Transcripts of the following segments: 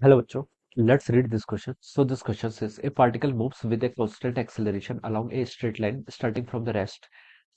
Hello, bachcho. Let's read this question. So this question says a particle moves with a constant acceleration along a straight line starting from the rest.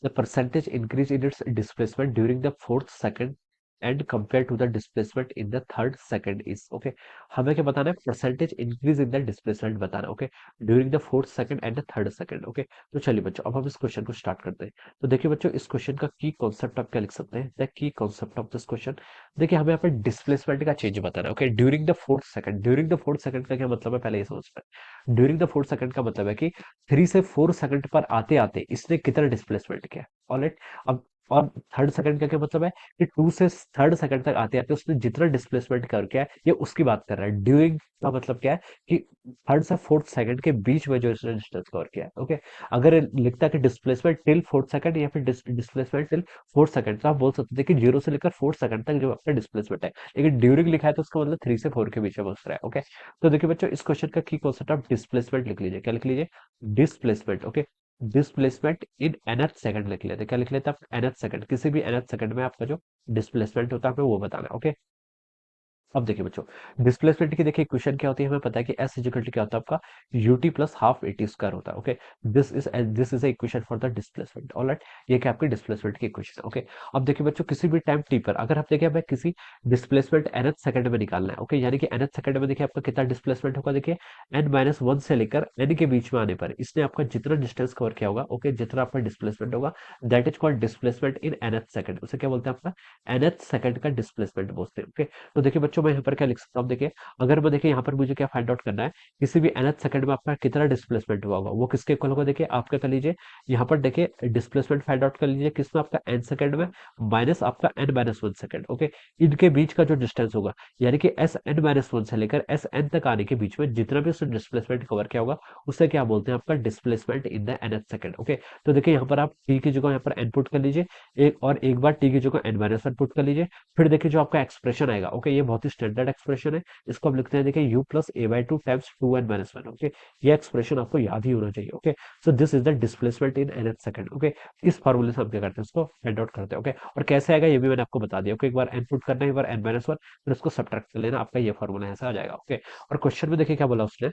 The percentage increase in its displacement during the fourth second and compared to the displacement in the third second is okay. हमें क्या बताना है? Percentage increase in the displacement बताना है okay during the fourth second and the third second okay. तो चलिए बच्चों अब हम इस क्वेश्चन को स्टार्ट करते हैं। तो देखिए बच्चों इस क्वेश्चन का की कॉन्सेप्ट आप क्या लिख सकते हैं? The key concept of this question, देखिए हमें यहाँ पे डिस्प्लेसमेंट का चेंज बताना है okay during the fourth second. During the fourth second का क्या मतलब है, पहले ये समझते हैं। ड्यूरिंग द फोर्थ सेकंड का मतलब है कि 3 से 4 सेकंड पर आते आते इसने कितना डिस्प्लेसमेंट किया। ऑलराइट। अब और थर्ड सेकंड का क्या मतलब है कि 2 से 3 सेकंड तक आते आते उसने जितना डिस्प्लेसमेंट कर किया है ये उसकी बात कर रहा है। ड्यूरिंग का मतलब क्या है कि थर्ड से फोर्थ सेकंड के बीच में जो इसने डिस्टेंस कवर किया है ओके। अगर ये लिखता है कि डिस्प्लेसमेंट टिल फोर्थ सेकंड या फिर डिस्प्लेसमेंट टिल 4 सेकंड, तो आप बोल सकते थे कि 0 से लेकर 4 सेकंड तक जो आपका डिस्प्लेसमेंट है। लेकिन ड्यूरिंग लिखा है तो उसका मतलब 3 से 4 के बीच में बस रहा है ओके। तो देखिए बच्चों इस क्वेश्चन का की कॉन्सेप्ट आप डिस्प्लेसमेंट लिख लीजिए। क्या लिख लीजिए? Displacement okay. Displacement in nth second लिख लेते हैं। क्या लिख लेते हैं आप? nth सेकंड, किसी भी nth सेकंड में आपका जो डिस्प्लेसमेंट होता है हमें वो बताना है ओके। अब देखिए बच्चों डिस्प्लेसमेंट की देखिए इक्वेशन क्या होती है, हमें पता है कि एस इक्वल टू क्या होता है आपका UT plus half eighty square होता है okay. This is equation for the displacement alright. ये क्या आपकी डिस्प्लेसमेंट की इक्वेशन है ओके। अब देखिए बच्चों किसी भी टाइम टी पर अगर आप देखिए हमें किसी डिस्प्लेसमेंट nth सेकंड में निकालना है ओके, यानी कि nth सेकंड में देखिए आपका कितना डिस्प्लेसमेंट होगा, देखिए n-1 से लेकर n के बीच में आने पर इसने आपका जितना डिस्टेंस कवर किया होगा ओके, जितना आपका डिस्प्लेसमेंट होगा that is called displacement in nth second. उसे क्या बोलते हैं आपका? nth सेकंड का डिस्प्लेसमेंट बोलते हैं ओके। तो देखिए बच्चों मैं यहाँ पर क्या लिख सकता हूँ, देखिए अगर मैं देखिए यहाँ पर मुझे क्या फाइंड आउट करना है, किसी भी nth सेकंड में आपका कितना डिस्प्लेसमेंट हुआ होगा वो किसके इक्वल होगा, देखिए आप क्या कर लीजिए यहाँ पर देखिए डिस्प्लेसमेंट फाइंड आउट कर लीजिए किसमें, आपका n सेकंड में माइनस आपका n-1 सेकंड ओके। इनके बीच का जो डिस्टेंस होगा यानी कि Sn-1 से लेकर Sn तक आने के बीच में जितना भी उसने डिस्प्लेसमेंट कवर किया होगा उसे क्या बोलते हैं आपका displacement in the nth second okay. तो देखिए यहाँ पर आप t की जगह यहाँ पर n पुट कर लीजिए, एक बार t की जगह n-1 पुट कर लीजिए। फिर देखिए जो आपका एक्सप्रेशन आएगा ओके, ये बहुत ही स्टैंडर्ड एक्सप्रेशन है। इसको हम लिखते हैं देखिए u plus A by two times 2n-1 okay. ये एक्सप्रेशन आपको याद ही होना चाहिए okay. So this is the displacement in nth second okay. इस फॉर्मूले से हम क्या करते हैं उसको फाइंड आउट करते हैं ओके। और कैसे आएगा ये भी मैंने आपको बता दिया ओके। एक बार n पुट करना है, एक बार n-1, फिर उसको सब्ट्रैक्ट कर लेना, आपका ये फॉर्मूला ऐसा आ जाएगा ओके। और क्वेश्चन में देखिए क्या बोला उसने,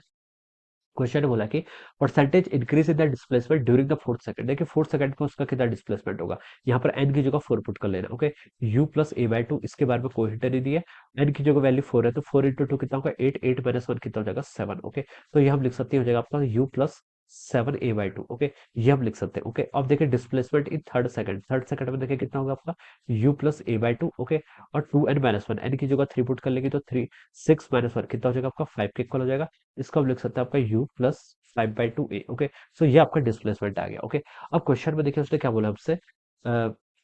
क्वेश्चन ने बोला कि percentage increase in the displacement during the fourth second. देखिए फोर्थ सेकंड में उसका कितना डिस्प्लेसमेंट होगा, यहाँ पर n की जगह 4 पुट कर लेना okay. u plus A by two, इसके बारे में कोई हिंट नहीं दिया। n की जगह वैल्यू 4 है तो 4 इंटू टू कितना होगा 8, 8-1 कितना हो जाएगा 7 ओके। तो ये हम लिख सकते हैं हो जाएगा आपका u प्लस 7a/2 ओके। ये हम लिख सकते हैं ओके। अब देखिए डिस्प्लेसमेंट इन थर्ड सेकंड में देखिए कितना होगा आपका u प्लस a/2 ओके। और 2n-1 n की जगह 3 पुट कर लेंगे तो 3 6-1 कितना हो जाएगा आपका 5 के इक्वल हो जाएगा। इसको हम लिख सकते हैं आपका u प्लस 5/2a ओके। सो ये आपका डिस्प्लेसमेंट आ गया ओके। अब क्वेश्चन में देखिए उसने क्या बोला हमसे,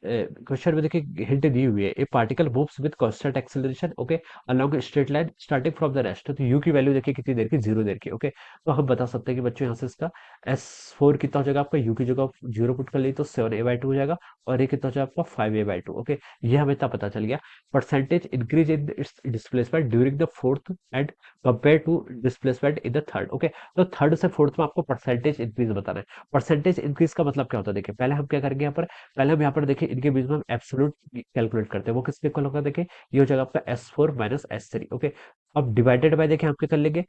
क्वेश्चन में देखिए हिंट दी हुई है ए particle moves with constant acceleration okay along straight line starting from the rest. तो यू की वैल्यू देखिए कितनी देर की, 0 देर की ओके। तो हम बता सकते हैं कि बच्चों यहाँ से इसका S4 कितना हो जाएगा आपका, यू की जगह 0 पुट कर ली तो 7a/2 हो जाएगा। और ये कितना हो जाएगा आपका 5a/2 ओके। ये हमें इतना पता चल गया। Percentage increase in its displacement during the fourth and compare to displacement in the third okay. तो थर्ड से फोर्थ में आपको परसेंटेज इंक्रीज बताना है। परसेंटेज इंक्रीज का मतलब क्या होता है, देखिए पहले हम क्या करेंगे यहाँ पर, पहले हम यहाँ पर देखिए इनके बीच में हम एब्सोल्यूट कैलकुलेट करते हैं, वो किसके इक्वल होगा, देखिए ये हो जाएगा आपका S4 - S3 ओके। अब डिवाइडेड बाय देखिए हम क्या कर लेंगे,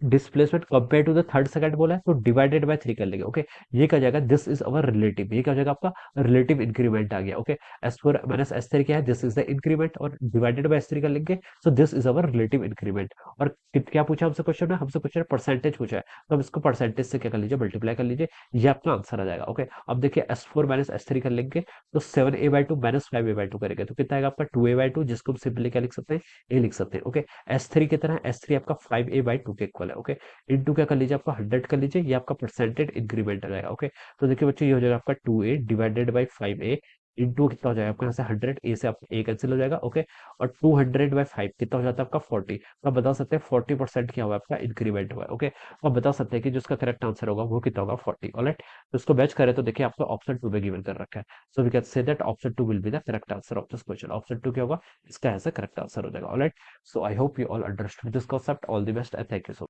displacement compare to the third second बोला है तो डिवाइडेड बाय 3 कर लेंगे ओके। ये क्या जाएगा, दिस इज अवर रिलेटिव, ये क्या हो जाएगा आपका रिलेटिव इंक्रीमेंट आ गया ओके। S4 - S3 क्या है, दिस इज द इंक्रीमेंट, और डिवाइडेड बाय S3 कर लेंगे। So this is our relative increment. और क्या पूछा हमसे क्वेश्चन में, हमसे क्वेश्चन परसेंटेज पूछा है तो हम इसको परसेंटेज से क्या कर लीजिए मल्टीप्लाई कर लीजिए, ये आपका आंसर आ जाएगा ओके। अब देखिए S4 - S3 कर लेंगे तो 7a/2 माइनस 5a/2 करेंगे तो कितना आएगा आपका 2a/2, जिसको हम सिंपली क्या लिख सकते हैं, ए लिख सकते हैं ओके। S3 कितना है, S3 आपका 5a/2 के इक्वल है ओके। इंटू क्या कर लीजिए आपका 100 कर लीजिए, ये आपका परसेंटेज इंक्रीमेंट आ जाएगा ओके। तो देखिए बच्चों ये हो जाएगा आपका 2a divided by 5a into कितना हो जाएगा आपका यहाँ से 100, ए से आपका ए कैंसिल हो जाएगा ओके। और 200/5 कितना हो जाता है आपका 40। तो आप बता सकते हैं 40% क्या हुआ है आपका इंक्रीमेंट हुआ है ओके। तो आप बता सकते हैं कि जो इसका करेक्ट आंसर होगा वो कितना होगा 40 ऑलराइट। तो इसको मैच करें तो देखिए आपका ऑप्शन 2 में गिवन कर रखा है। So we can say that option 2 will be the correct answer of this question. Option 2 क्या होगा, इसका ऐसा करेक्ट आंसर हो जाएगा alright. So I hope you all understood this concept. All the best and thank you so